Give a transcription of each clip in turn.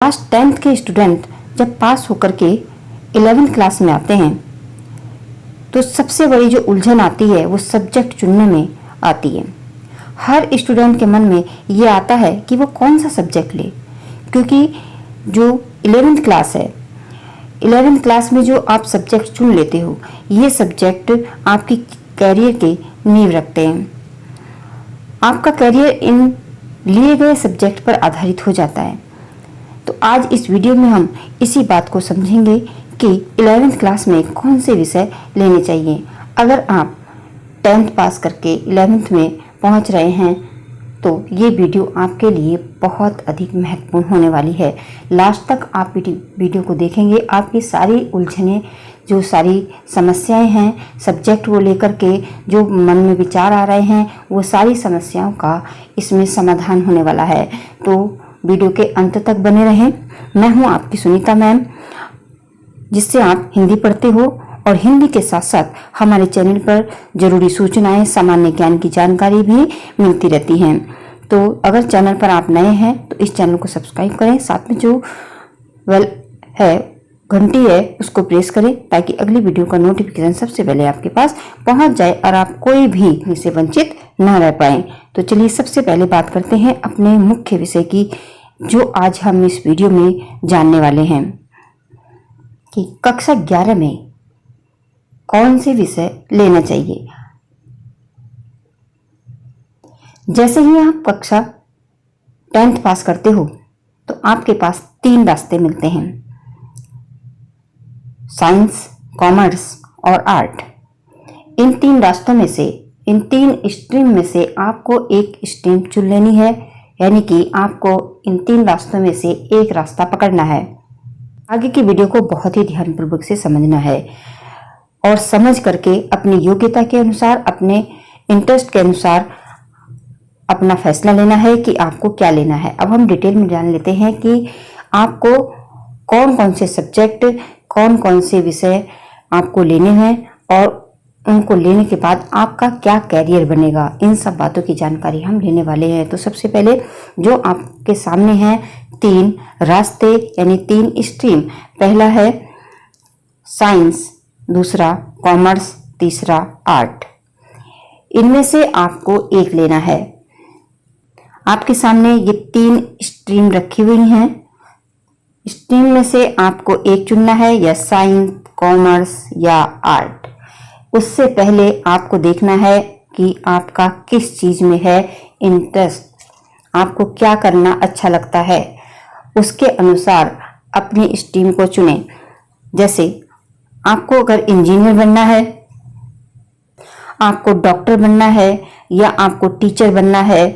Class 10th के student जब पास होकर के 11th क्लास में आते हैं तो सबसे बड़ी जो उलझन आती है वो सब्जेक्ट चुनने में आती है। हर स्टूडेंट के मन में ये आता है कि वो कौन सा सब्जेक्ट ले, क्योंकि जो 11th क्लास है, 11th क्लास में जो आप सब्जेक्ट चुन लेते हो ये सब्जेक्ट आपकी कैरियर के नींव रखते हैं। आपका कैरियर इन लिए गए सब्जेक्ट पर आधारित हो जाता है। तो आज इस वीडियो में हम इसी बात को समझेंगे कि 11th क्लास में कौन से विषय लेने चाहिए। अगर आप 10th पास करके 11th में पहुंच रहे हैं तो ये वीडियो आपके लिए बहुत अधिक महत्वपूर्ण होने वाली है। लास्ट तक आप वीडियो को देखेंगे, आपकी सारी उलझनें, जो सारी समस्याएं हैं सब्जेक्ट को लेकर के, जो मन में विचार आ रहे हैं, वो सारी समस्याओं का इसमें समाधान होने वाला है। तो वीडियो के अंत तक बने रहें। मैं हूं आपकी सुनीता मैम, जिससे आप हिंदी पढ़ते हो और हिंदी के साथ साथ हमारे चैनल पर जरूरी सूचनाएं, सामान्य ज्ञान की जानकारी भी मिलती रहती हैं। तो अगर चैनल पर आप नए हैं तो इस चैनल को सब्सक्राइब करें, साथ में जो बेल है, घंटी है, उसको प्रेस करें ताकि अगली वीडियो का नोटिफिकेशन सबसे पहले आपके पास पहुंच जाए और आप कोई भी इससे वंचित न रह पाए। तो चलिए सबसे पहले बात करते हैं अपने मुख्य विषय की, जो आज हम इस वीडियो में जानने वाले हैं कि कक्षा 11 में कौन से विषय लेना चाहिए। जैसे ही आप कक्षा 10th पास करते हो तो आपके पास 3 रास्ते मिलते हैं, साइंस, कॉमर्स और आर्ट। इन 3 रास्तों में से, इन 3 स्ट्रीम में से आपको एक स्ट्रीम चुन लेनी है, यानी कि आपको इन 3 रास्तों में से एक रास्ता पकड़ना है। आगे की वीडियो को बहुत ही ध्यानपूर्वक से समझना है और समझ करके अपनी योग्यता के अनुसार, अपने इंटरेस्ट के अनुसार अपना फैसला लेना है कि आपको क्या लेना है। अब हम डिटेल में जान लेते हैं कि आपको कौन कौन से सब्जेक्ट, कौन कौन से विषय आपको लेने हैं और उनको लेने के बाद आपका क्या कैरियर बनेगा। इन सब बातों की जानकारी हम लेने वाले हैं। तो सबसे पहले जो आपके सामने हैं 3 रास्ते, यानी 3 स्ट्रीम। पहला है साइंस, दूसरा कॉमर्स, तीसरा आर्ट। इनमें से आपको एक लेना है। आपके सामने ये 3 स्ट्रीम रखी हुई हैं। स्ट्रीम में से आपको एक चुनना है, या साइंस, कॉमर्स या आर्ट। उससे पहले आपको देखना है कि आपका किस चीज में है इंटरेस्ट, आपको क्या करना अच्छा लगता है, उसके अनुसार अपनी स्ट्रीम को चुनें। जैसे आपको अगर इंजीनियर बनना है, आपको डॉक्टर बनना है या आपको टीचर बनना है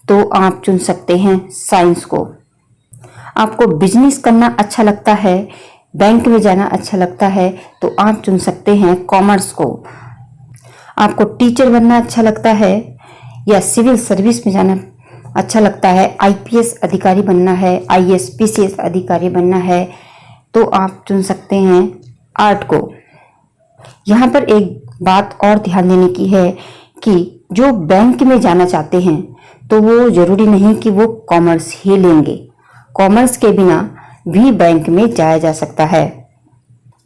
तो आप चुन सकते हैं साइंस को। आपको बिजनेस करना अच्छा लगता है, बैंक में जाना अच्छा लगता है तो आप चुन सकते हैं कॉमर्स को। आपको टीचर बनना अच्छा लगता है या सिविल सर्विस में जाना अच्छा लगता है, आईपीएस अधिकारी बनना है, आईएएस पीसीएस अधिकारी बनना है तो आप चुन सकते हैं आर्ट को। यहाँ पर एक बात और ध्यान देने की है कि जो बैंक में जाना चाहते हैं तो वो जरूरी नहीं कि वो कॉमर्स ही लेंगे, कॉमर्स के बिना भी बैंक में जाया जा सकता है।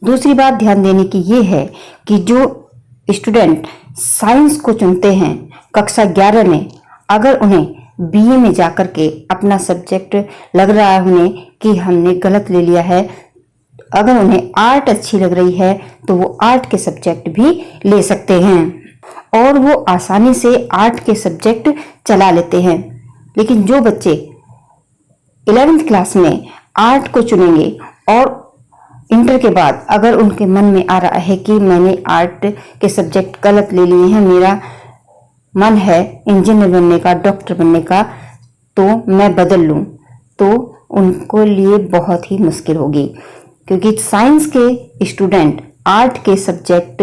दूसरी बात ध्यान देने की ये है कि जो स्टूडेंट साइंस को चुनते हैं कक्षा 11 में, अगर उन्हें बीए में जाकर के अपना सब्जेक्ट लग रहा है उन्हें कि हमने गलत ले लिया है, अगर उन्हें आर्ट अच्छी लग रही है तो वो आर्ट के सब्जेक्ट भी ले सकते हैं और वो आसानी से आर्ट के सब्जेक्ट चला लेते हैं। लेकिन जो बच्चे 11th क्लास में आर्ट को चुनेंगे और इंटर के बाद अगर उनके मन में आ रहा है कि मैंने आर्ट के सब्जेक्ट गलत ले लिए हैं, मेरा मन है इंजीनियर बनने का, डॉक्टर बनने का, तो मैं बदल लूं, तो उनको लिए बहुत ही मुश्किल होगी। क्योंकि साइंस के स्टूडेंट आर्ट के सब्जेक्ट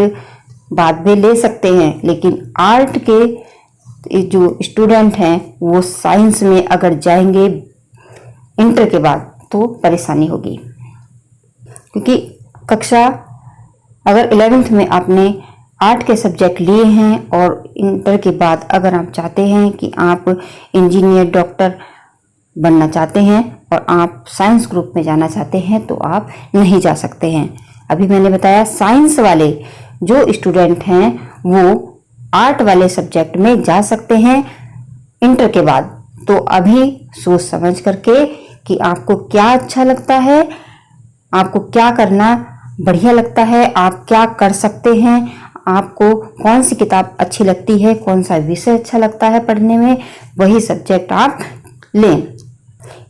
बाद में ले सकते हैं, लेकिन आर्ट के जो स्टूडेंट हैं वो साइंस में अगर जाएंगे इंटर के बाद तो परेशानी होगी। क्योंकि कक्षा अगर 11th में आपने आर्ट के सब्जेक्ट लिए हैं और इंटर के बाद अगर आप चाहते हैं कि आप इंजीनियर, डॉक्टर बनना चाहते हैं और आप साइंस ग्रुप में जाना चाहते हैं तो आप नहीं जा सकते हैं। अभी मैंने बताया साइंस वाले जो स्टूडेंट हैं वो आर्ट वाले सब्जेक्ट में जा सकते हैं इंटर के बाद। तो अभी सोच समझ करके कि आपको क्या अच्छा लगता है, आपको क्या करना बढ़िया लगता है, आप क्या कर सकते हैं, आपको कौन सी किताब अच्छी लगती है, कौन सा विषय अच्छा लगता है पढ़ने में, वही सब्जेक्ट आप लें।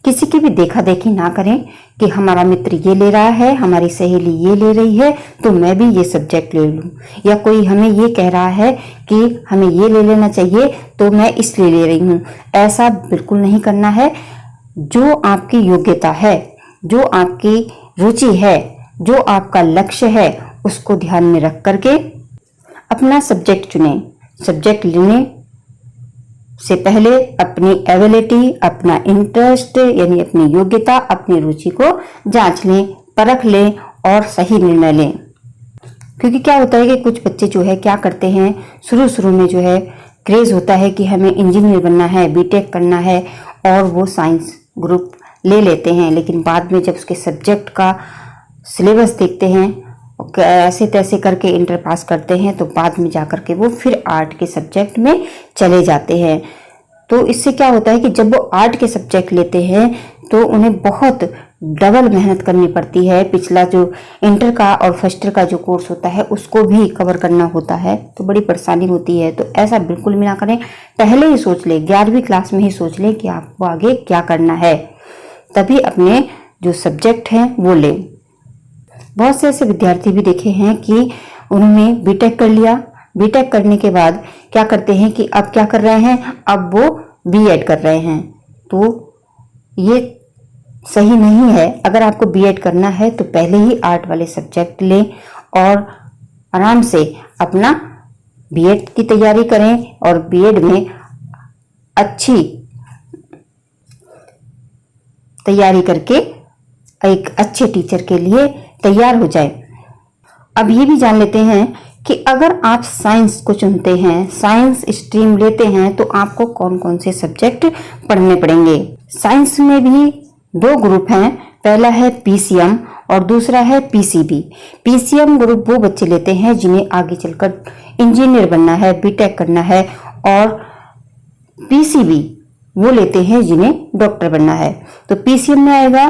किसी की भी देखा देखी ना करें कि हमारा मित्र ये ले रहा है, हमारी सहेली ये ले रही है तो मैं भी ये सब्जेक्ट ले लूं, या कोई हमें ये कह रहा है कि हमें ये ले लेना चाहिए तो मैं इसलिए ले रही हूं। ऐसा बिल्कुल नहीं करना है। जो आपकी योग्यता है, जो आपकी रुचि है, जो आपका लक्ष्य है, उसको ध्यान में रख करके अपना सब्जेक्ट चुनें। सब्जेक्ट लेने से पहले अपनी एबिलिटी, अपना इंटरेस्ट यानी अपनी योग्यता, अपनी रुचि को जांच लें, परख लें और सही निर्णय लें। क्योंकि क्या होता है कि कुछ बच्चे जो है क्या करते हैं, शुरू में जो है क्रेज होता है कि हमें इंजीनियर बनना है, बीटेक करना है और वो साइंस ग्रुप ले लेते हैं, लेकिन बाद में जब उसके सब्जेक्ट का सिलेबस देखते हैं, ऐसे तैसे करके इंटर पास करते हैं तो बाद में जाकर के वो फिर आर्ट के सब्जेक्ट में चले जाते हैं। तो इससे क्या होता है कि जब वो आर्ट के सब्जेक्ट लेते हैं तो उन्हें बहुत डबल मेहनत करनी पड़ती है। पिछला जो इंटर का और फर्स्ट ईयर का जो कोर्स होता है उसको भी कवर करना होता है, तो बड़ी परेशानी होती है। तो ऐसा बिल्कुल भी ना करें, पहले ही सोच ले, 11वीं क्लास में ही सोच ले कि आपको आगे क्या करना है, तभी अपने जो सब्जेक्ट हैं वो लें। बहुत से ऐसे विद्यार्थी भी देखे हैं कि उन्होंने बीटेक कर लिया, बीटेक करने के बाद क्या करते हैं कि अब क्या कर रहे हैं, अब वो बीएड कर रहे हैं। तो ये सही नहीं है। अगर आपको बीएड करना है तो पहले ही आर्ट वाले सब्जेक्ट लें और आराम से अपना बीएड की तैयारी करें और बीएड में अच्छी तैयारी करके एक अच्छे टीचर के लिए तैयार हो जाए। अब ये भी जान लेते हैं कि अगर आप साइंस को चुनते हैं, साइंस स्ट्रीम लेते हैं तो आपको कौन कौन से सब्जेक्ट पढ़ने पड़ेंगे। साइंस में भी 2 ग्रुप हैं, पहला है पीसीएम और दूसरा है पीसीबी। पीसीएम ग्रुप वो बच्चे लेते हैं जिन्हें आगे चलकर इंजीनियर बनना है, बीटेक करना है, और पीसीबी वो लेते हैं जिन्हें डॉक्टर बनना है। तो पीसीएम में आएगा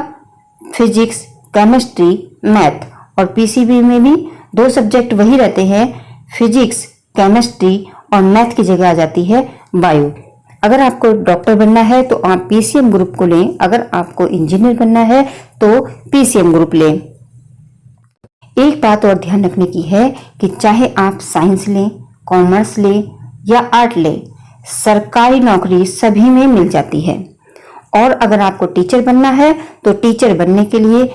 फिजिक्स, केमिस्ट्री, मैथ, और पीसीबी में भी 2 सब्जेक्ट वही रहते हैं, फिजिक्स, केमिस्ट्री, और मैथ की जगह आ जाती है बायो। अगर आपको डॉक्टर बनना है तो आप पीसीएम ग्रुप को लें, अगर आपको इंजीनियर बनना है तो पीसीएम ग्रुप लें। एक बात और ध्यान रखने की है कि चाहे आप साइंस लें, कॉमर्स लें या आर्ट लें, सरकारी नौकरी सभी में मिल जाती है। और अगर आपको टीचर बनना है तो टीचर बनने के लिए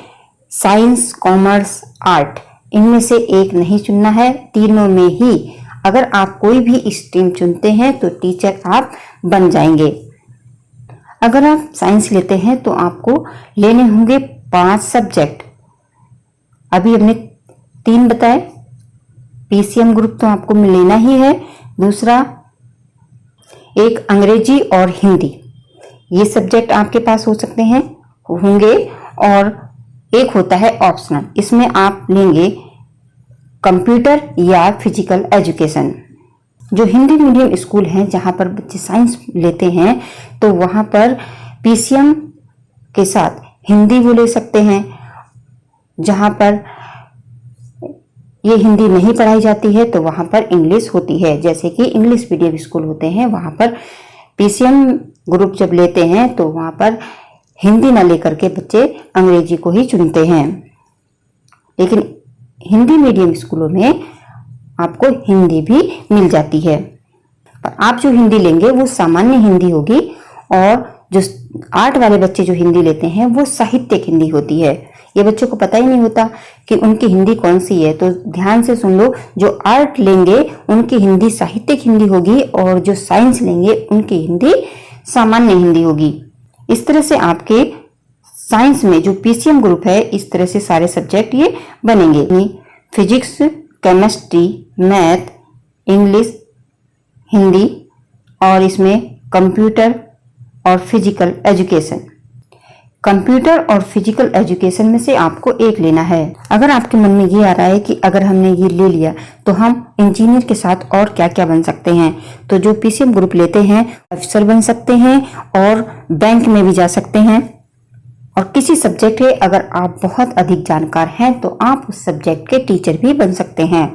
साइंस, कॉमर्स, आर्ट इनमें से एक नहीं चुनना है, तीनों में ही अगर आप कोई भी स्ट्रीम चुनते हैं तो टीचर आप बन जाएंगे। अगर आप साइंस लेते हैं तो आपको लेने होंगे 5 सब्जेक्ट। अभी हमने 3 बताए। पीसीएम ग्रुप तो आपको लेना ही है, दूसरा एक अंग्रेजी और हिंदी, ये सब्जेक्ट आपके पास हो सकते हैं, होंगे, और एक होता है ऑप्शनल, इसमें आप लेंगे कंप्यूटर या फिजिकल एजुकेशन। जो हिंदी मीडियम स्कूल हैं जहां पर बच्चे साइंस लेते हैं तो वहां पर पीसीएम के साथ हिंदी वो ले सकते हैं। जहां पर ये हिंदी नहीं पढ़ाई जाती है तो वहां पर इंग्लिश होती है, जैसे कि इंग्लिश मीडियम स्कूल होते हैं वहां पर पीसीएम ग्रुप जब लेते हैं तो वहां पर हिंदी ना लेकर के बच्चे अंग्रेजी को ही चुनते हैं। लेकिन हिंदी मीडियम स्कूलों में आपको हिंदी भी मिल जाती है, पर आप जो हिंदी लेंगे वो सामान्य हिंदी होगी, और जो आर्ट वाले बच्चे जो हिंदी लेते हैं वो साहित्यिक हिंदी होती है। ये बच्चों को पता ही नहीं होता कि उनकी हिंदी कौन सी है। तो ध्यान से सुन लो, जो आर्ट लेंगे उनकी हिंदी साहित्यिक हिंदी होगी और जो साइंस लेंगे उनकी हिंदी सामान्य हिंदी होगी। इस तरह से आपके साइंस में जो पीसीएम ग्रुप है इस तरह से सारे सब्जेक्ट ये बनेंगे। Physics, chemistry, math, English, Hindi, और इसमें कंप्यूटर और फिजिकल एजुकेशन। कंप्यूटर और फिजिकल एजुकेशन में से आपको एक लेना है। अगर आपके मन में ये आ रहा है कि अगर हमने ये ले लिया तो हम इंजीनियर के साथ और क्या क्या बन सकते हैं, तो जो पीसीएम ग्रुप लेते हैं अफसर बन सकते हैं और बैंक में भी जा सकते हैं। और किसी सब्जेक्ट के अगर आप बहुत अधिक जानकार हैं तो आप उस सब्जेक्ट के टीचर भी बन सकते हैं।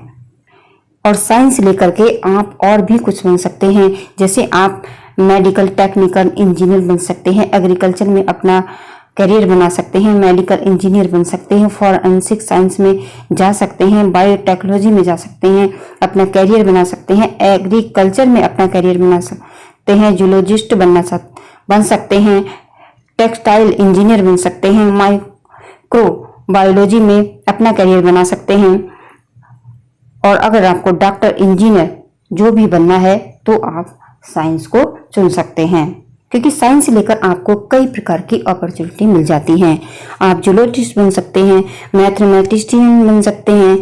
और साइंस लेकर के आप और भी कुछ बन सकते हैं, जैसे आप मेडिकल, टेक्निकल इंजीनियर बन सकते हैं, एग्रीकल्चर में अपना करियर बना सकते हैं, मेडिकल इंजीनियर बन सकते हैं, फॉरेंसिक साइंस में जा सकते हैं, बायोटेक्नोलॉजी में जा सकते हैं, अपना करियर बना सकते हैं, एग्रीकल्चर में अपना करियर बना सकते हैं, जूलॉजिस्ट बन सकते हैं, टेक्सटाइल इंजीनियर बन सकते हैं, माइक्रो बायोलॉजी में अपना करियर बना सकते हैं। और अगर आपको डॉक्टर, इंजीनियर जो भी बनना है तो आप साइंस को चुन सकते हैं, क्योंकि साइंस लेकर आपको कई प्रकार की अपॉर्चुनिटी मिल जाती हैं। आप जूलॉजिस्ट बन सकते हैं, मैथमेटिशियन बन सकते हैं।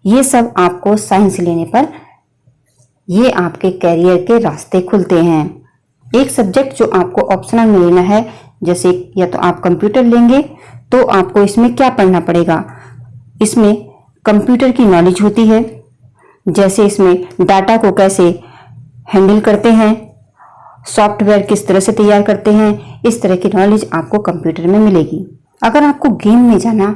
ये सब आपको साइंस लेने पर ये आपके करियर के रास्ते खुलते हैं। एक सब्जेक्ट जो आपको ऑप्शनल में लेना है, जैसे या तो आप कंप्यूटर लेंगे तो आपको इसमें क्या पढ़ना पड़ेगा, इसमें कंप्यूटर की नॉलेज होती है, जैसे इसमें डाटा को कैसे हैंडल करते हैं, सॉफ्टवेयर किस तरह से तैयार करते हैं, इस तरह की नॉलेज आपको कंप्यूटर में मिलेगी। अगर आपको गेम में जाना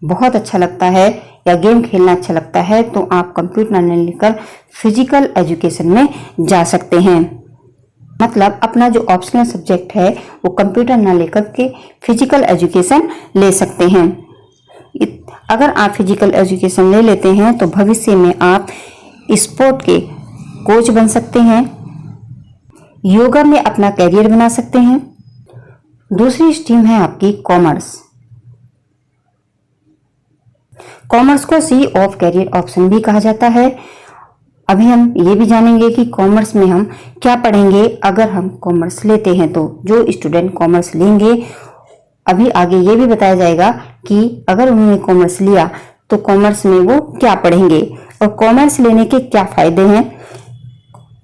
बहुत अच्छा लगता है या गेम खेलना अच्छा लगता है तो आप कंप्यूटर न लेकर फिजिकल एजुकेशन में जा सकते हैं। मतलब अपना जो ऑप्शनल सब्जेक्ट है वो कंप्यूटर ना लेकर के फिजिकल एजुकेशन ले सकते हैं। अगर आप फिजिकल एजुकेशन ले लेते हैं तो भविष्य में आप स्पोर्ट के कोच बन सकते हैं, योगा में अपना करियर बना सकते हैं। दूसरी स्ट्रीम है आपकी कॉमर्स। कॉमर्स को सी ऑफ करियर ऑप्शन भी कहा जाता है। अभी हम ये भी जानेंगे कि कॉमर्स में हम क्या पढ़ेंगे अगर हम कॉमर्स लेते हैं। तो जो स्टूडेंट कॉमर्स लेंगे, अभी आगे ये भी बताया जाएगा कि अगर उन्होंने कॉमर्स लिया तो कॉमर्स में वो क्या पढ़ेंगे और कॉमर्स लेने के क्या फायदे हैं।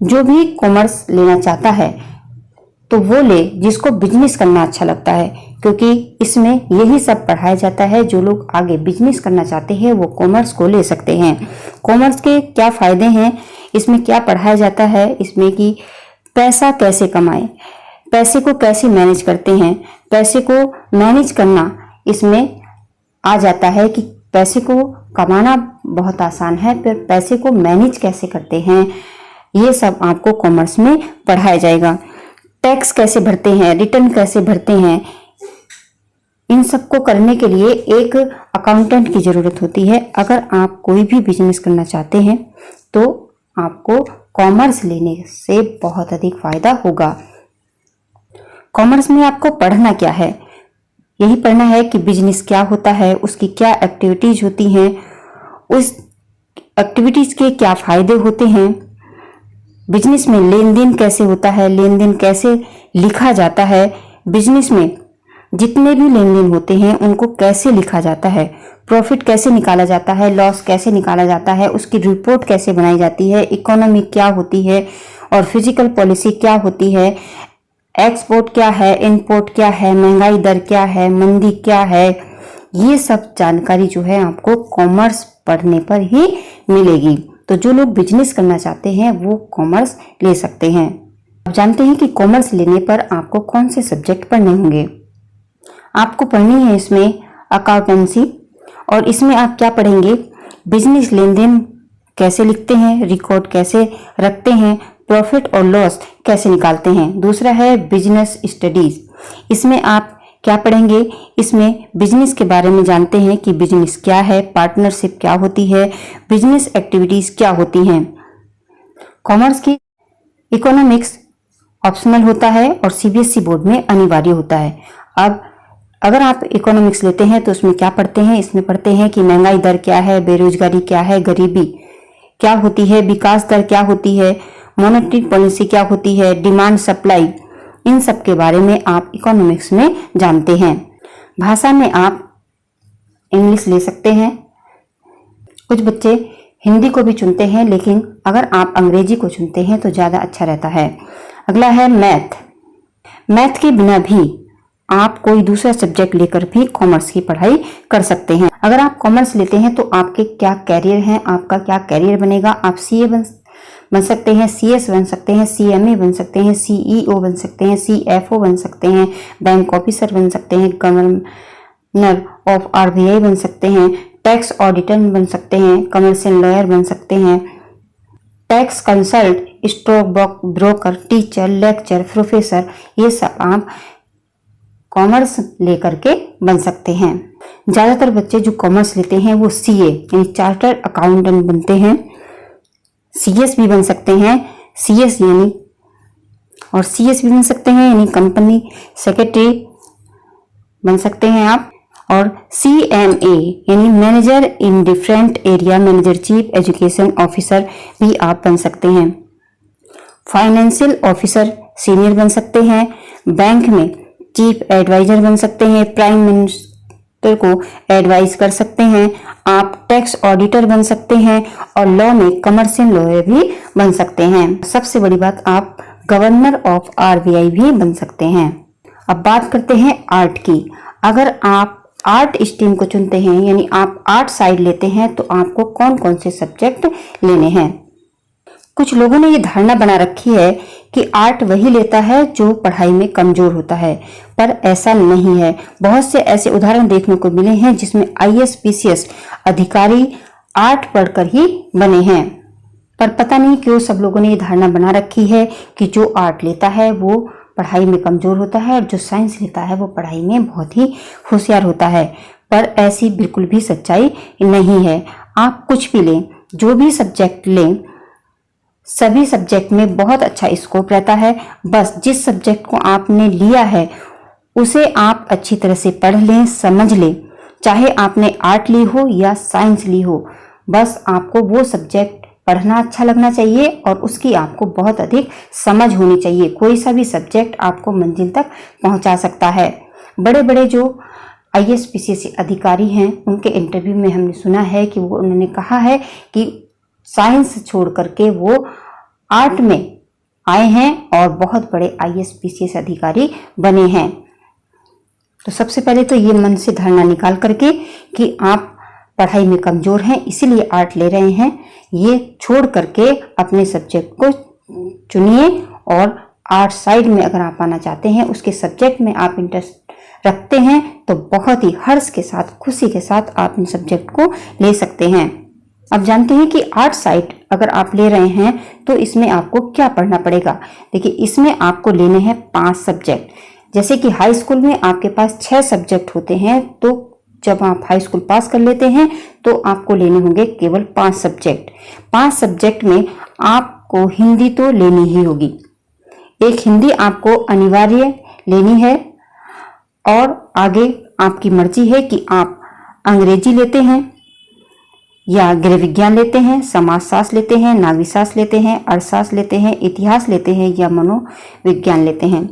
जो भी कॉमर्स लेना चाहता है तो वो ले जिसको बिजनेस करना अच्छा लगता है, क्योंकि इसमें यही सब पढ़ाया जाता है। जो लोग आगे बिजनेस करना चाहते हैं वो कॉमर्स को ले सकते हैं। कॉमर्स के क्या फायदे हैं, इसमें क्या पढ़ाया जाता है, इसमें कि पैसा कैसे कमाएं, पैसे को कैसे मैनेज करते हैं, पैसे को मैनेज करना इसमें आ जाता है कि पैसे को कमाना बहुत आसान है, फिर पैसे को मैनेज कैसे करते हैं, ये सब आपको कॉमर्स में पढ़ाया जाएगा। टैक्स कैसे भरते हैं, रिटर्न कैसे भरते हैं, इन सबको करने के लिए एक अकाउंटेंट की जरूरत होती है। अगर आप कोई भी बिजनेस करना चाहते हैं तो आपको कॉमर्स लेने से बहुत अधिक फायदा होगा। कॉमर्स में आपको पढ़ना क्या है, यही पढ़ना है कि बिजनेस क्या होता है, उसकी क्या एक्टिविटीज होती हैं, उस एक्टिविटीज के क्या फायदे होते हैं, बिजनेस में लेन देन कैसे होता है, लेन देन कैसे लिखा जाता है, बिजनेस में जितने भी लेन देन होते हैं उनको कैसे लिखा जाता है, प्रॉफिट कैसे निकाला जाता है, लॉस कैसे निकाला जाता है, उसकी रिपोर्ट कैसे बनाई जाती है, इकोनॉमी क्या होती है और फिजिकल पॉलिसी क्या होती है, एक्सपोर्ट क्या है, इंपोर्ट क्या है, महंगाई दर क्या है, मंदी क्या है, ये सब जानकारी जो है आपको कॉमर्स पढ़ने पर ही मिलेगी। तो जो लोग बिजनेस करना चाहते हैं वो कॉमर्स ले सकते हैं। अब जानते हैं कि कॉमर्स लेने पर आपको कौन से सब्जेक्ट पढ़ने होंगे। आपको पढ़नी है इसमें अकाउंटेंसी, और इसमें आप क्या पढ़ेंगे, बिजनेस लेन देन कैसे लिखते हैं, रिकॉर्ड कैसे रखते हैं, प्रॉफिट और लॉस कैसे निकालते हैं। दूसरा है बिजनेस स्टडीज, इसमें आप क्या पढ़ेंगे, इसमें बिजनेस के बारे में जानते हैं कि बिजनेस क्या है, पार्टनरशिप क्या होती है, बिजनेस एक्टिविटीज क्या होती हैं। कॉमर्स की इकोनॉमिक्स ऑप्शनल होता है और सीबीएसई बोर्ड में अनिवार्य होता है। अब अगर आप इकोनॉमिक्स लेते हैं तो उसमें क्या पढ़ते हैं, इसमें पढ़ते हैं कि महंगाई दर क्या है, बेरोजगारी क्या है, गरीबी क्या होती है, विकास दर क्या होती है, मॉनेटरी पॉलिसी क्या होती है, डिमांड सप्लाई, इन सब के बारे में आप इकोनॉमिक्स में जानते हैं। भाषा में आप इंग्लिश ले सकते हैं, कुछ बच्चे हिंदी को भी चुनते हैं, लेकिन अगर आप अंग्रेजी को चुनते हैं तो ज़्यादा अच्छा रहता है। अगला है मैथ। मैथ के बिना भी आप कोई दूसरा सब्जेक्ट लेकर भी कॉमर्स की पढ़ाई कर सकते हैं। अगर आप कॉमर्स लेते हैं तो आपके क्या कैरियर है, आपका क्या कैरियर बनेगा। आप सीए बन सकते हैं, सीएस बन सकते हैं, सीएमए बन सकते हैं, सीईओ बन सकते हैं, सीएफओ बन सकते हैं, बैंक ऑफिसर बन सकते हैं, गवर्नर ऑफ आरबीआई बन सकते हैं, टैक्स ऑडिटर बन सकते हैं, कमर्शियल लॉयर बन सकते हैं, tax consult, stock broker, teacher, lecture, professor, ये सब आप कॉमर्स लेकर के बन सकते हैं। ज़्यादातर बच्चे जो कॉमर्स लेते हैं वो सीए यानी चार्टर्ड अकाउंटेंट बनते हैं, सीएस भी बन सकते हैं, सीएस यानी और सीएस भी बन सकते हैं यानी कंपनी सेक्रेटरी बन सकते हैं आप, और सीएमए यानी manager in different area manager, chief education officer भी आप बन सकते हैं। फाइनेंशियल ऑफिसर सीनियर बन सकते हैं, बैंक में चीफ एडवाइजर बन सकते हैं, प्राइम मिनिस्टर को एडवाइस कर सकते हैं, आप टैक्स ऑडिटर बन सकते हैं और लॉ में कमर्शियल लॉयर भी बन सकते हैं। सबसे बड़ी बात, आप गवर्नर ऑफ आरबीआई भी बन सकते हैं। अब बात करते हैं आर्ट की। अगर आप आर्ट स्ट्रीम को चुनते हैं यानी आप आर्ट साइड लेते हैं तो आपको कौन कौन से सब्जेक्ट लेने हैं। कुछ लोगों ने ये धारणा बना रखी है कि आर्ट वही लेता है जो पढ़ाई में कमजोर होता है, पर ऐसा नहीं है। बहुत से ऐसे उदाहरण देखने को मिले हैं जिसमें आईएएस पीसीएस अधिकारी आर्ट पढ़कर ही बने हैं। पर पता नहीं क्यों सब लोगों ने ये धारणा बना रखी है कि जो आर्ट लेता है वो पढ़ाई में कमजोर होता है और जो साइंस लेता है वो पढ़ाई में बहुत ही होशियार होता है। पर ऐसी बिल्कुल भी सच्चाई नहीं है। आप कुछ भी लें, जो भी सब्जेक्ट लें, सभी सब्जेक्ट में बहुत अच्छा स्कोप रहता है। बस जिस सब्जेक्ट को आपने लिया है उसे आप अच्छी तरह से पढ़ लें, समझ लें, चाहे आपने आर्ट ली हो या साइंस ली हो। बस आपको वो सब्जेक्ट पढ़ना अच्छा लगना चाहिए और उसकी आपको बहुत अधिक समझ होनी चाहिए। कोई सा भी सब्जेक्ट आपको मंजिल तक पहुंचा सकता है। बड़े बड़े जो आईएएस पीसीएस अधिकारी हैं उनके इंटरव्यू में हमने सुना है कि उन्होंने कहा है कि साइंस छोड़ करके वो आर्ट में आए हैं और बहुत बड़े आईएएस पीसीएस अधिकारी बने हैं। तो सबसे पहले तो ये मन से धारणा निकाल करके कि आप पढ़ाई में कमजोर हैं इसीलिए आर्ट ले रहे हैं, ये छोड़ करके अपने सब्जेक्ट को चुनिए। और आर्ट साइड में अगर आप आना चाहते हैं, उसके सब्जेक्ट में आप इंटरेस्ट रखते हैं तो बहुत ही हर्ष के साथ, खुशी के साथ आप इन सब्जेक्ट को ले सकते हैं। अब जानते हैं कि आर्ट साइड अगर आप ले रहे हैं तो इसमें आपको क्या पढ़ना पड़ेगा। देखिए, इसमें आपको लेने हैं 5 सब्जेक्ट। जैसे कि हाई स्कूल में आपके पास 6 सब्जेक्ट होते हैं, तो जब आप हाई स्कूल पास कर लेते हैं तो आपको लेने होंगे केवल 5 सब्जेक्ट। 5 सब्जेक्ट में आपको हिंदी तो लेनी ही होगी। एक हिंदी आपको अनिवार्य लेनी है और आगे आपकी मर्जी है कि आप अंग्रेजी लेते हैं या गृह विज्ञान लेते हैं, समाजशास्त्र लेते हैं, नागरिकशास्त्र लेते हैं, अर्थशास्त्र लेते हैं, इतिहास लेते हैं या मनोविज्ञान लेते हैं।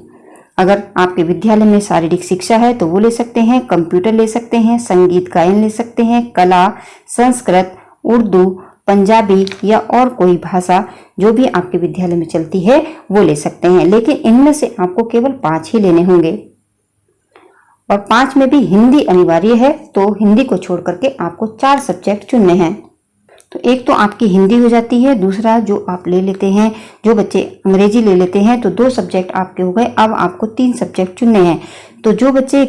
अगर आपके विद्यालय में शारीरिक शिक्षा है तो वो ले सकते हैं, कंप्यूटर ले सकते हैं, संगीत गायन ले सकते हैं, कला, संस्कृत, उर्दू, पंजाबी या और कोई भाषा जो भी आपके विद्यालय में चलती है वो ले सकते हैं। लेकिन इनमें से आपको केवल 5 ही लेने होंगे और 5 में भी हिंदी अनिवार्य है, तो हिंदी को छोड़ करके आपको 4 सब्जेक्ट चुनने हैं। तो एक तो आपकी हिंदी हो जाती है, दूसरा जो आप ले लेते हैं, जो बच्चे अंग्रेजी ले लेते हैं तो 2 सब्जेक्ट आपके हो गए। अब आपको 3 सब्जेक्ट चुनने हैं। तो जो बच्चे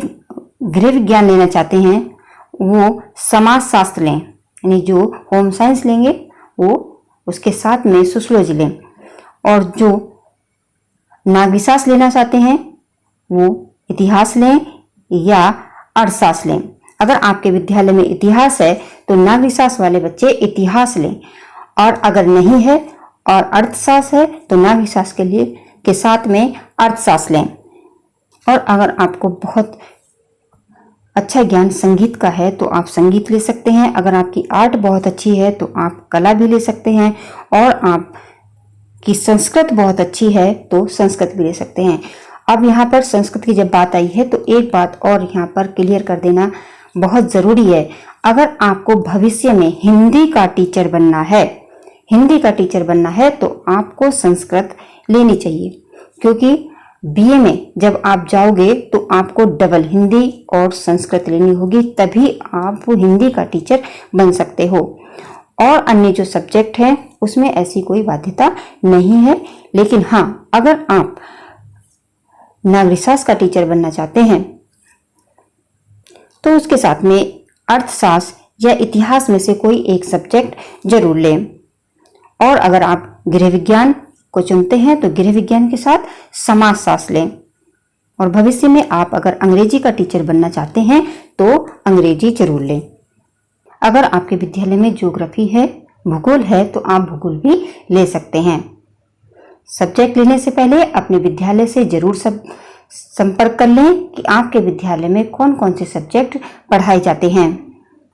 गृह विज्ञान लेना चाहते हैं वो समाजशास्त्र लें, यानी जो होम साइंस लेंगे वो उसके साथ में सोशियोलॉजी लें, और जो नागरिकशास्त्र लेना चाहते हैं वो इतिहास लें या अर्थशास्त्र लें। अगर आपके विद्यालय में इतिहास है तो नागरिकशास्त्र वाले बच्चे इतिहास लें, और अगर नहीं है और अर्थशास्त्र है तो नागरिकशास्त्र के लिए के साथ में अर्थशास्त्र लें। और अगर आपको बहुत अच्छा ज्ञान संगीत का है तो आप संगीत ले सकते हैं। अगर आपकी आर्ट बहुत अच्छी है तो आप कला भी ले सकते हैं, और आपकी संस्कृत बहुत अच्छी है तो संस्कृत भी ले सकते हैं। अब यहाँ पर संस्कृत की जब बात आई है तो एक बात और यहाँ पर क्लियर कर देना बहुत ज़रूरी है। अगर आपको भविष्य में हिंदी का टीचर बनना है तो आपको संस्कृत लेनी चाहिए, क्योंकि बीए में जब आप जाओगे तो आपको डबल हिंदी और संस्कृत लेनी होगी, तभी आप हिंदी का टीचर बन सकते हो। और अन्य जो सब्जेक्ट हैं उसमें ऐसी कोई बाध्यता नहीं है। लेकिन हाँ, अगर आप नागरिकशास्त्र का टीचर बनना चाहते हैं तो उसके साथ में अर्थशास्त्र या इतिहास में से कोई एक सब्जेक्ट जरूर लें। और अगर आप गृह विज्ञान को चुनते हैं तो गृह विज्ञान के साथ समाजशास्त्र लें। और भविष्य में आप अगर अंग्रेजी का टीचर बनना चाहते हैं तो अंग्रेजी जरूर लें। अगर आपके विद्यालय में ज्योग्राफी है, भूगोल है, तो आप भूगोल भी ले सकते हैं। सब्जेक्ट लेने से पहले अपने विद्यालय से जरूर संपर्क कर लें कि आपके विद्यालय में कौन कौन से सब्जेक्ट पढ़ाए जाते हैं।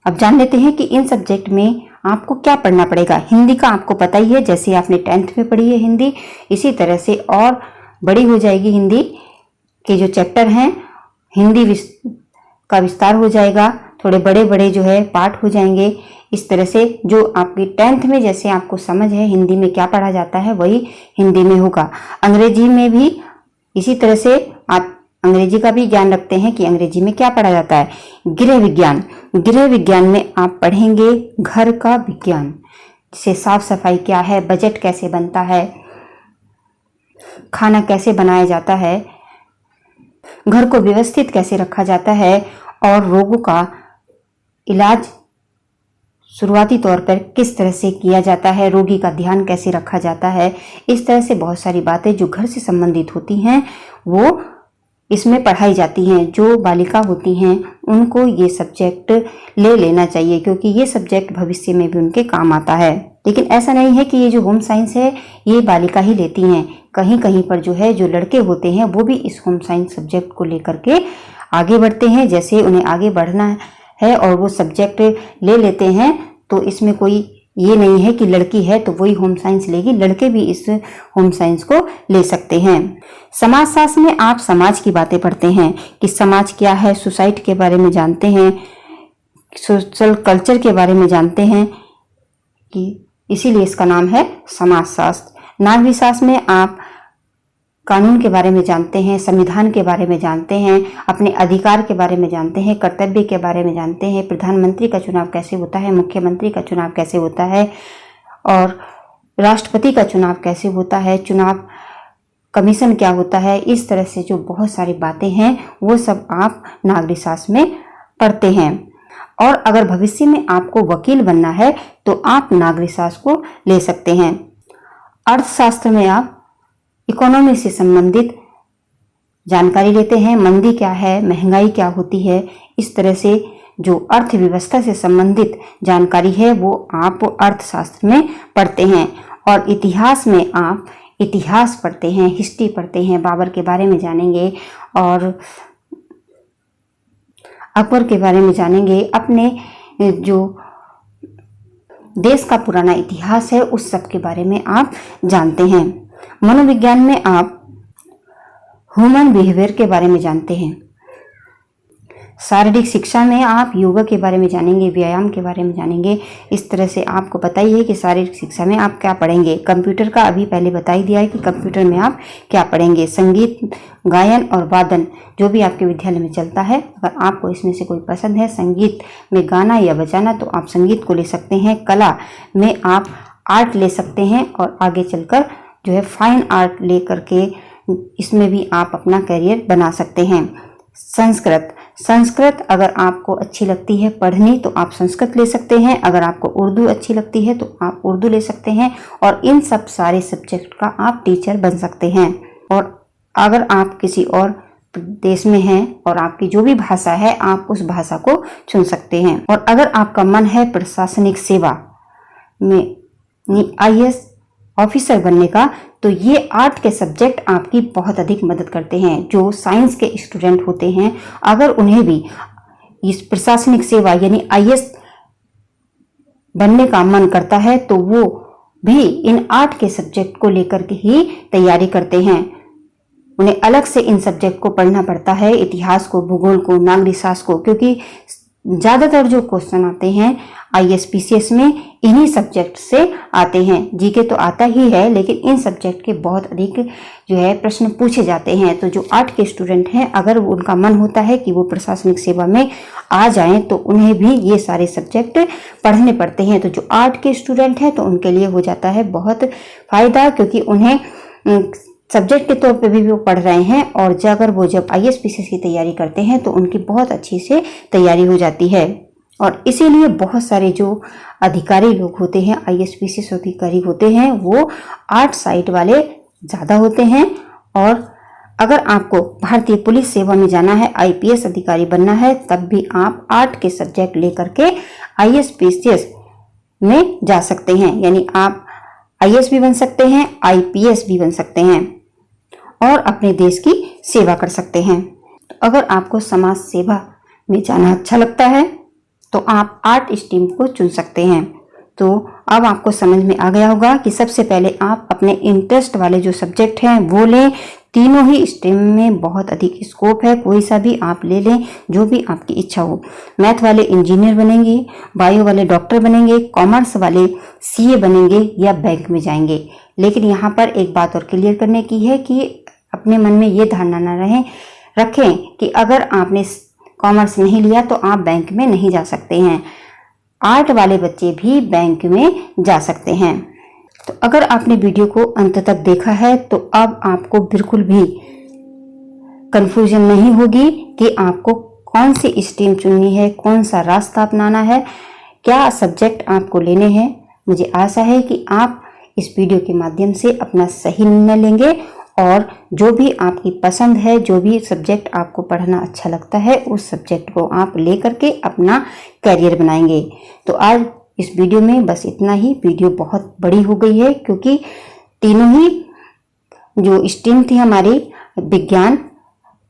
अब जान लेते हैं कि इन सब्जेक्ट में आपको क्या पढ़ना पड़ेगा। हिंदी का आपको पता ही है, जैसे आपने 10th में पढ़ी है हिंदी, इसी तरह से और बड़ी हो जाएगी हिंदी के जो चैप्टर हैं, हिंदी का विस्तार हो जाएगा, थोड़े बड़े बड़े जो है पाठ हो जाएंगे। इस तरह से जो आपकी 10th में जैसे आपको समझ है हिंदी में क्या पढ़ा जाता है वही हिंदी में होगा। अंग्रेजी में भी इसी तरह से आप अंग्रेजी का भी ज्ञान रखते हैं कि अंग्रेजी में क्या पढ़ा जाता है। गृह विज्ञान, गृह विज्ञान में आप पढ़ेंगे घर का विज्ञान, जैसे साफ सफाई क्या है, बजट कैसे बनता है, खाना कैसे बनाया जाता है, घर को व्यवस्थित कैसे रखा जाता है और रोगों का इलाज शुरुआती तौर पर किस तरह से किया जाता है, रोगी का ध्यान कैसे रखा जाता है। इस तरह से बहुत सारी बातें जो घर से संबंधित होती हैं वो इसमें पढ़ाई जाती हैं। जो बालिका होती हैं उनको ये सब्जेक्ट ले लेना चाहिए, क्योंकि ये सब्जेक्ट भविष्य में भी उनके काम आता है। लेकिन ऐसा नहीं है कि ये जो होम साइंस है ये बालिका ही लेती हैं। कहीं कहीं पर जो है जो लड़के होते हैं वो भी इस होम साइंस सब्जेक्ट को लेकर के आगे बढ़ते हैं। जैसे उन्हें आगे बढ़ना है और वो सब्जेक्ट ले लेते हैं, तो इसमें कोई ये नहीं है कि लड़की है तो वही होम साइंस लेगी, लड़के भी इस होम साइंस को ले सकते हैं। समाजशास्त्र में आप समाज की बातें पढ़ते हैं कि समाज क्या है, सोसाइटी के बारे में जानते हैं, सोशल कल्चर के बारे में जानते हैं, कि इसीलिए इसका नाम है समाजशास्त्र। नागरिक शास्त्र में आप कानून के बारे में जानते हैं, संविधान के बारे में जानते हैं, अपने अधिकार के बारे में जानते हैं, कर्तव्य के बारे में जानते हैं, प्रधानमंत्री का चुनाव कैसे होता है, मुख्यमंत्री का चुनाव कैसे होता है और राष्ट्रपति का चुनाव कैसे होता है, चुनाव कमीशन क्या होता है। इस तरह से जो बहुत सारी बातें हैं वो सब आप नागरिक शास्त्र में पढ़ते हैं। और अगर भविष्य में आपको वकील बनना है तो आप नागरिक शास्त्र को ले सकते हैं। अर्थशास्त्र में आप इकोनॉमी से संबंधित जानकारी लेते हैं, मंदी क्या है, महंगाई क्या होती है। इस तरह से जो अर्थव्यवस्था से संबंधित जानकारी है वो आप अर्थशास्त्र में पढ़ते हैं। और इतिहास में आप इतिहास पढ़ते हैं, हिस्ट्री पढ़ते हैं, बाबर के बारे में जानेंगे और अकबर के बारे में जानेंगे। अपने जो देश का पुराना इतिहास है उस सब के बारे में आप जानते हैं। मनोविज्ञान में आप ह्यूमन बिहेवियर के बारे में जानते हैं। शारीरिक शिक्षा में आप योगा के बारे में जानेंगे, व्यायाम के बारे में जानेंगे। इस तरह से आपको पता ही है कि शारीरिक शिक्षा में आप क्या पढ़ेंगे। कंप्यूटर का अभी पहले बता ही दिया है कि कंप्यूटर में आप क्या पढ़ेंगे। संगीत, गायन और वादन जो भी आपके विद्यालय में चलता है, अगर आपको इसमें से कोई पसंद है संगीत में गाना या बजाना तो आप संगीत को ले सकते हैं। कला में आप आर्ट ले सकते हैं और आगे चलकर जो है फाइन आर्ट ले करके इसमें भी आप अपना करियर बना सकते हैं। संस्कृत अगर आपको अच्छी लगती है पढ़नी तो आप संस्कृत ले सकते हैं। अगर आपको उर्दू अच्छी लगती है तो आप उर्दू ले सकते हैं। और इन सब सारे सब्जेक्ट का आप टीचर बन सकते हैं। और अगर आप किसी और देश में हैं और आपकी जो भी भाषा है आप उस भाषा को चुन सकते हैं। और अगर आपका मन है प्रशासनिक सेवा में IAS ऑफिसर बनने का तो ये आर्ट के सब्जेक्ट आपकी बहुत अधिक मदद करते हैं। जो साइंस के स्टूडेंट होते हैं अगर उन्हें भी इस प्रशासनिक सेवा यानी IAS बनने का मन करता है तो वो भी इन आर्ट के सब्जेक्ट को लेकर के ही तैयारी करते हैं। उन्हें अलग से इन सब्जेक्ट को पढ़ना पड़ता है, इतिहास को, भूगोल को, नागरिक शास्त्र को, क्योंकि ज़्यादातर जो क्वेश्चन आते हैं ISPCS में इन्हीं सब्जेक्ट से आते हैं। जीके तो आता ही है, लेकिन इन सब्जेक्ट के बहुत अधिक जो है प्रश्न पूछे जाते हैं। तो जो आर्ट के स्टूडेंट हैं, अगर उनका मन होता है कि वो प्रशासनिक सेवा में आ जाएं, तो उन्हें भी ये सारे सब्जेक्ट पढ़ने पड़ते हैं। तो जो आर्ट के स्टूडेंट हैं, तो उनके लिए हो जाता है बहुत फायदा, क्योंकि उन्हें सब्जेक्ट के तौर पे भी वो पढ़ रहे हैं, और अगर वो जब ISPCS की तैयारी करते हैं तो उनकी बहुत अच्छी से तैयारी हो जाती है। और इसीलिए बहुत सारे जो अधिकारी लोग होते हैं, ISPCS अधिकारी होते हैं, वो आर्ट साइड वाले ज़्यादा होते हैं। और अगर आपको भारतीय पुलिस सेवा में जाना है, IPS अधिकारी बनना है, तब भी आप आर्ट के सब्जेक्ट लेकर के ISPCS में जा सकते हैं। यानी आप IAS भी बन सकते हैं, IPS भी बन सकते हैं और अपने देश की सेवा कर सकते हैं। तो अगर आपको समाज सेवा में जाना अच्छा लगता है, तो आप आर्ट स्ट्रीम को चुन सकते हैं। तो अब आपको समझ में आ गया होगा कि सबसे पहले आप अपने इंटरेस्ट वाले जो सब्जेक्ट हैं वो लें। तीनों ही स्ट्रीम में बहुत अधिक स्कोप है, कोई सा भी आप ले लें, जो भी आपकी इच्छा हो। मैथ वाले इंजीनियर बनेंगे, बायो वाले डॉक्टर बनेंगे, कॉमर्स वाले CA बनेंगे या बैंक में जाएंगे। लेकिन यहाँ पर एक बात और क्लियर करने की है कि अपने मन में ये धारणा न रखें कि अगर आपने कॉमर्स नहीं लिया तो आप बैंक में नहीं जा सकते हैं। आर्ट वाले बच्चे भी बैंक में जा सकते हैं। तो अगर आपने वीडियो को अंत तक देखा है, तो अब आपको बिल्कुल भी कंफ्यूजन नहीं होगी कि आपको कौन सी स्ट्रीम चुननी है, कौन सा रास्ता अपनाना है, क्या सब्जेक्ट आपको लेने हैं। मुझे आशा है कि आप इस वीडियो के माध्यम से अपना सही निर्णय लेंगे और जो भी आपकी पसंद है, जो भी सब्जेक्ट आपको पढ़ना अच्छा लगता है, उस सब्जेक्ट को आप लेकर के अपना करियर बनाएंगे। तो आज इस वीडियो में बस इतना ही। वीडियो बहुत बड़ी हो गई है, क्योंकि तीनों ही जो स्ट्रीम थी हमारी, विज्ञान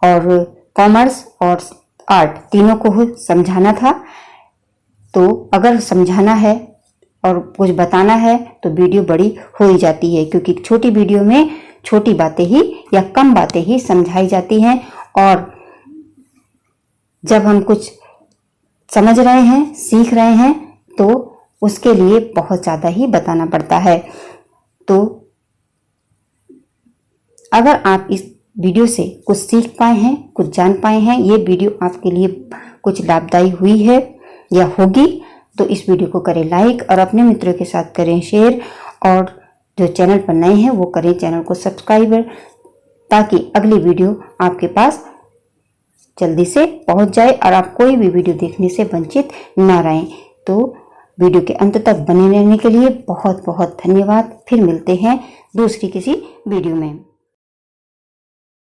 और कॉमर्स और आर्ट, तीनों को समझाना था। तो अगर समझाना है और कुछ बताना है तो वीडियो बड़ी हो ही जाती है, क्योंकि छोटी वीडियो में छोटी बातें ही या कम बातें ही समझाई जाती हैं। और जब हम कुछ समझ रहे हैं, सीख रहे हैं, तो उसके लिए बहुत ज़्यादा ही बताना पड़ता है। तो अगर आप इस वीडियो से कुछ सीख पाए हैं, कुछ जान पाए हैं, ये वीडियो आपके लिए कुछ लाभदायी हुई है या होगी, तो इस वीडियो को करें लाइक और अपने मित्रों के साथ करें शेयर, और जो चैनल पर नए हैं वो करें चैनल को सब्सक्राइब, ताकि अगली वीडियो आपके पास जल्दी से पहुंच जाए और आप कोई भी वीडियो देखने से वंचित ना रहें। तो वीडियो के अंत तक बने रहने के लिए बहुत बहुत धन्यवाद। फिर मिलते हैं दूसरी किसी वीडियो में।